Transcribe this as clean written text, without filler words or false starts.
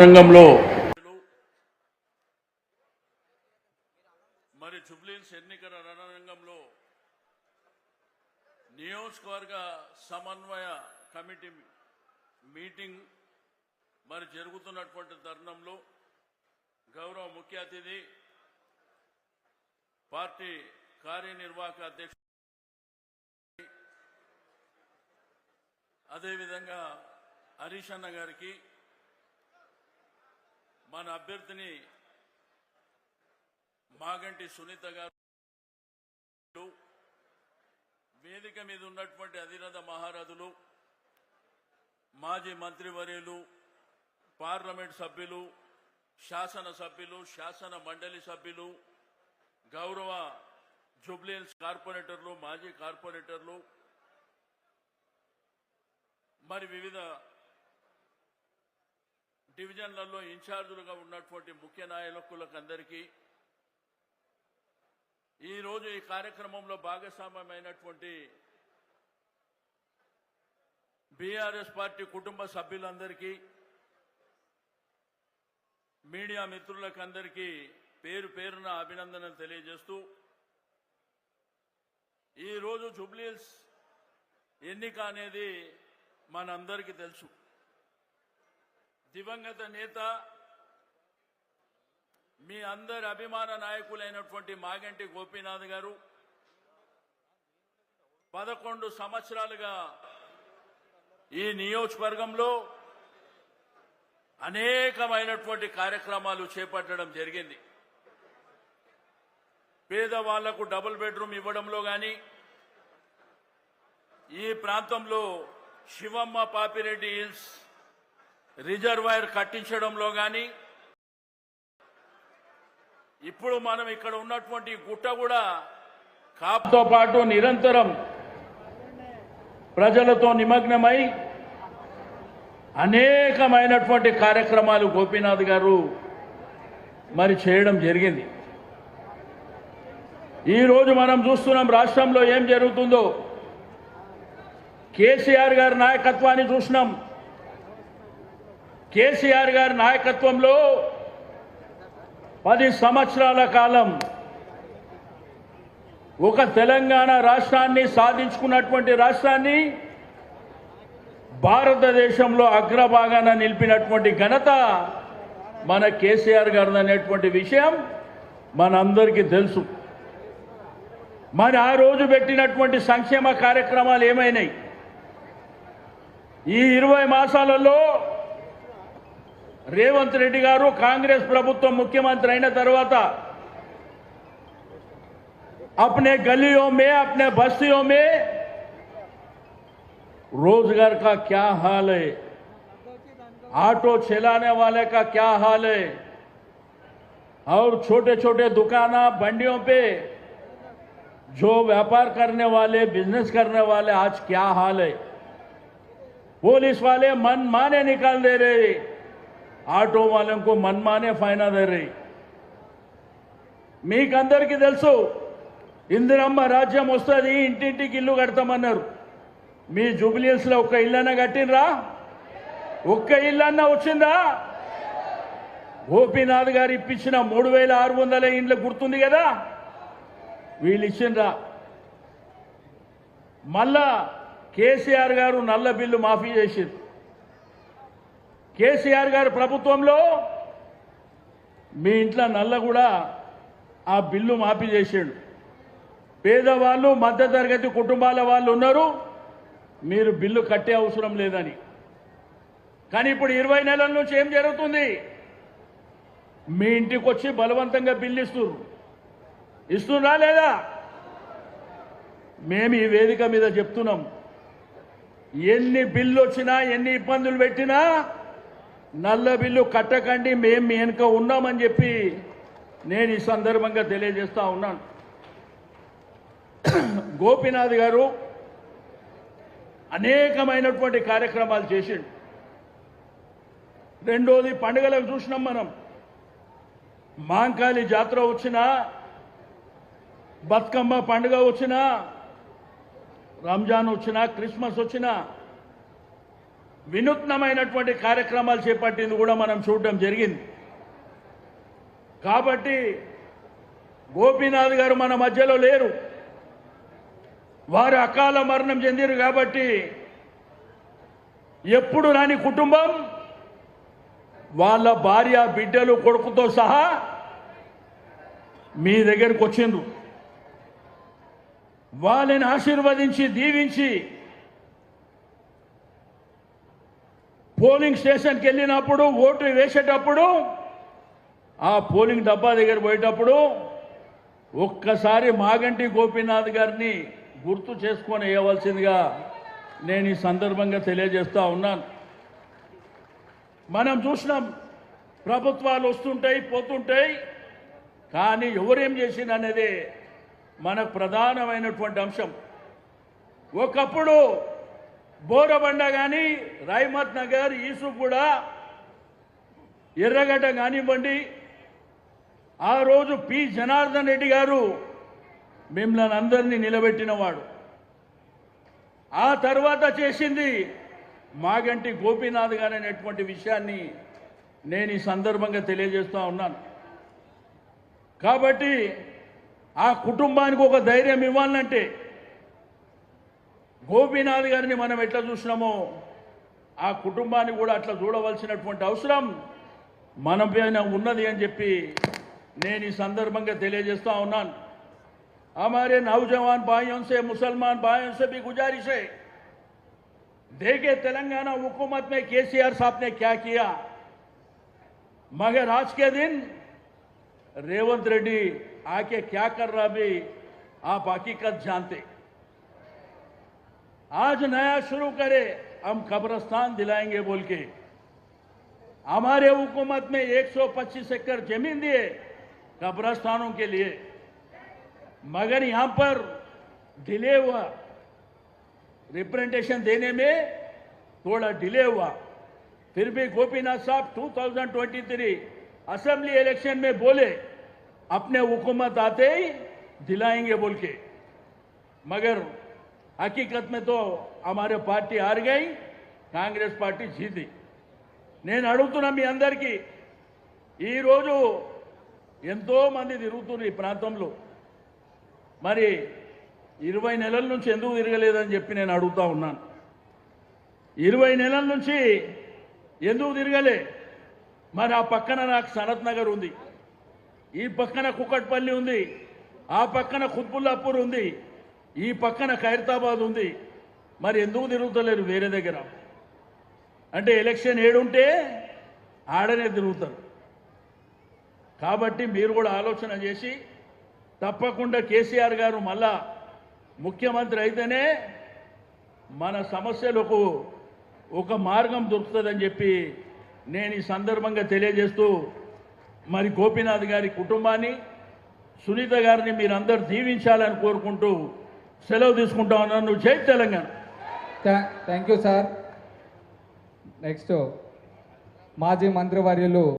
రంగంలో మరి జుబ్లీహిల్స్ ఎన్నికల రణరంగంలో నియోజకవర్గ సమన్వయ కమిటీ మీటింగ్ మరి జరుగుతున్నటువంటి తరుణంలో గౌరవ ముఖ్య అతిథి పార్టీ కార్యనిర్వాహక అధ్యక్షుడు అదేవిధంగా హరీష్ అన్న గారికి మన అభ్యర్థిని మాగంటి సునీత గారు, వేదిక మీద ఉన్నటువంటి అధిరథ మహారథులు, మాజీ మంత్రివర్యులు, పార్లమెంట్ సభ్యులు, శాసనసభ్యులు, శాసన మండలి సభ్యులు, గౌరవ జుబ్లీహిల్స్ కార్పొరేటర్లు, మాజీ కార్పొరేటర్లు, మరి వివిధ డివిజన్లలో ఇన్ఛార్జులుగా ఉన్నటువంటి ముఖ్య నాయకులకు అందరికీ ఈరోజు ఈ కార్యక్రమంలో భాగస్వామ్యమైనటువంటి బీఆర్ఎస్ పార్టీ కుటుంబ సభ్యులందరికీ, మీడియా మిత్రులకు అందరికీ పేరు పేరున అభినందనలు తెలియజేస్తూ, ఈరోజు జుబ్లీహిల్స్ ఎన్నిక అనేది మనందరికీ తెలుసు. దివంగత నేత, మీ అందరి అభిమాన నాయకులైనటువంటి మాగంటి గోపీనాథ్ గారు 11 సంవత్సరాలుగా ఈ నియోజకవర్గంలో అనేకమైనటువంటి కార్యక్రమాలు చేపట్టడం జరిగింది. పేదవాళ్లకు డబుల్ బెడ్రూమ్ ఇవ్వడంలో కానీ, ఈ ప్రాంతంలో శివమ్మ పాపిరెడ్డి హిల్స్ రిజర్వాయర్ కట్టించడంలో కానీ, ఇప్పుడు మనం ఇక్కడ ఉన్నటువంటి గుట్ట కూడా కాపుతో పాటు నిరంతరం ప్రజలతో నిమగ్నమై అనేకమైనటువంటి కార్యక్రమాలు గోపీనాథ్ గారు మరి చేయడం జరిగింది. ఈరోజు మనం చూస్తున్నాం రాష్ట్రంలో ఏం జరుగుతుందో. కేసీఆర్ గారి నాయకత్వాన్ని చూసినాం. కేసీఆర్ గారి నాయకత్వంలో 10 సంవత్సరాల కాలం ఒక తెలంగాణ రాష్ట్రాన్ని సాధించుకున్నటువంటి రాష్ట్రాన్ని భారతదేశంలో అగ్రభాగాన నిలిపినటువంటి ఘనత మన కేసీఆర్ గారు అనేటువంటి విషయం మనందరికీ తెలుసు. మరి ఆ రోజు పెట్టినటువంటి సంక్షేమ కార్యక్రమాలు ఏమైనాయి? ఈ 20 మాసాలలో రేవంత్ రెడ్డి గారు కాంగ్రెస్ ప్రభుత్వం ముఖ్యమంత్రి అయిన తర్వాత अपने गलियों में, अपने बस्तियों में रोजगार का क्या हाल है, ऑटो चलाने वाले का क्या हाल है, और छोटे छोटे दुकाना बंडियों पे जो व्यापार करने वाले, बिजनेस करने वाले आज क्या हाल है। पुलिस वाले मनमाने निकाल दे रहे, ఆటో వాళ్ళకు మన్మానే ఫైనా దే రही. మీకందరికీ తెలుసు, ఇందిరమ్మ రాజ్యం వస్తుంది, ఇంటింటికి ఇల్లు కడతామన్నారు. మీ జుబ్లీహిల్స్లో ఒక్క ఇల్లన్నా కట్టినరా? ఒక్క ఇల్లన్నా వచ్చిందా? గోపీనాథ్ గారు ఇప్పించిన 3600 ఇండ్లు గుర్తుంది కదా, వీళ్ళు ఇచ్చిండ్రా? మళ్ళా కేసీఆర్ గారు నల్ల బిల్లు మాఫీ చేసిండ్రు. కేసీఆర్ గారి ప్రభుత్వంలో మీ ఇంట్లో నల్ల కూడా ఆ బిల్లు మాఫీ చేసాడు. పేదవాళ్ళు, మధ్యతరగతి కుటుంబాల వాళ్ళు ఉన్నారు, మీరు బిల్లు కట్టే అవసరం లేదని. కానీ ఇప్పుడు 20 నెలల నుంచి ఏం జరుగుతుంది? మీ ఇంటికి వచ్చి బలవంతంగా బిల్లు ఇస్తున్నా లేదా? మేము ఈ వేదిక మీద చెప్తున్నాం, ఎన్ని బిల్లు వచ్చినా, ఎన్ని ఇబ్బందులు పెట్టినా నల్ల బిల్లు కట్టకండి, మేము మీ వెనుక ఉన్నామని చెప్పి నేను ఈ సందర్భంగా తెలియజేస్తా ఉన్నాను. గోపీనాథ్ గారు అనేకమైనటువంటి కార్యక్రమాలు చేసిండు. రెండోది, పండుగలకు చూసినాం మనం. మాంకాళి జాతర వచ్చినా, బతుకమ్మ పండుగ వచ్చినా, రంజాన్ వచ్చినా, క్రిస్మస్ వచ్చినా వినూత్నమైనటువంటి కార్యక్రమాలు చేపట్టింది కూడా మనం చూడడం జరిగింది. కాబట్టి గోపీనాథ్ గారు మన మధ్యలో లేరు, వారు అకాల మరణం చెందిరు. కాబట్టి ఎప్పుడు రాని కుటుంబం వాళ్ళ భార్య బిడ్డలు కొడుకుతో సహా మీ దగ్గరకు వచ్చిండ్రు. వాళ్ళని ఆశీర్వదించి దీవించి పోలింగ్ స్టేషన్కి వెళ్ళినప్పుడు ఓటు వేసేటప్పుడు ఆ పోలింగ్ డబ్బా దగ్గర పోయేటప్పుడు ఒక్కసారి మాగంటి గోపీనాథ్ గారిని గుర్తు చేసుకొని వేయవలసిందిగా నేను ఈ సందర్భంగా తెలియజేస్తా ఉన్నాను. మనం చూసినాం, ప్రభుత్వాలు వస్తుంటాయి పోతుంటాయి, కానీ ఎవరేం చేసింది అనేది మనకు ప్రధానమైనటువంటి అంశం. ఒకప్పుడు బోరబండ కానీ రాయమత్ నగర్ ఈసుగూడ ఎర్రగడ్డ కానివ్వండి, ఆ రోజు పి జనార్దన్ రెడ్డి గారు మిమ్మల్ని అందరినీ నిలబెట్టినవాడు. ఆ తర్వాత చేసింది మాగంటి గోపీనాథ్ గారు అనేటువంటి విషయాన్ని నేను ఈ సందర్భంగా తెలియజేస్తూ ఉన్నాను. కాబట్టి ఆ కుటుంబానికి ఒక ధైర్యం ఇవ్వాలంటే గోపీనాథ్ గారిని మనం ఎట్లా చూసినామో ఆ కుటుంబాన్ని కూడా అట్లా చూడవలసినటువంటి అవసరం మన పైన ఉన్నది అని చెప్పి నేను ఈ సందర్భంగా తెలియజేస్తా ఉన్నాను. हमारे नौजवान भाइयों से, मुसलमान भाइयों से भी गुजारिश है, देखे तेलंगाना हुकूमत में केसीआर साहब ने क्या किया, मगर आज के दिन रेवंत रेड्डी आके क्या कर रहा भी आप हकीकत जानते। आज नया शुरू करे, हम कब्रिस्तान दिलाएंगे बोल के हमारे हुकूमत में 125 एकड़ जमीन दिए कब्रिस्तानों के लिए, मगर यहां पर डिले हुआ, रिप्रेजेंटेशन देने में थोड़ा डिले हुआ। फिर भी गोपीनाथ साहब 2023 असेंबली इलेक्शन में बोले अपने हुकूमत आते ही दिलाएंगे बोल के, मगर हकीकत में तो हमारे पार्टी हार गई, कांग्रेस पार्टी जीती। నేను అడుగుతున్నా మీ అందరికీ, ఈరోజు ఎంతో మంది తిరుగుతున్నారు ఈ ప్రాంతంలో, మరి 20 నెలల నుంచి ఎందుకు తిరగలేదని చెప్పి నేను అడుగుతా ఉన్నాను. 20 నెలల నుంచి ఎందుకు తిరగలే? మరి ఆ పక్కన నాకు సనత్ నగర్ ఉంది, ఈ పక్కన కుకట్పల్లి ఉంది, ఆ పక్కన ఖుత్బుల్లాపూర్ ఉంది, ఈ పక్కన ఖైరతాబాద్ ఉంది, మరి ఎందుకు తిరుగుతలేరు వేరే దగ్గర? అంటే ఎలక్షన్ ఏడుంటే ఆడనే తిరుగుతారు. కాబట్టి మీరు కూడా ఆలోచన చేసి తప్పకుండా కేసీఆర్ గారు మళ్ళా ముఖ్యమంత్రి అయితేనే మన సమస్యలకు ఒక మార్గం దొరుకుతుందని చెప్పి నేను ఈ సందర్భంగా తెలియజేస్తూ, మరి గోపీనాథ్ గారి కుటుంబాన్ని, సునీత గారిని మీరందరూ దీవించాలని కోరుకుంటూ సెలవు తీసుకుంటా ఉన్నాను. జై Telangana. Thank you sir. Next మాజీ మంత్రివర్యులు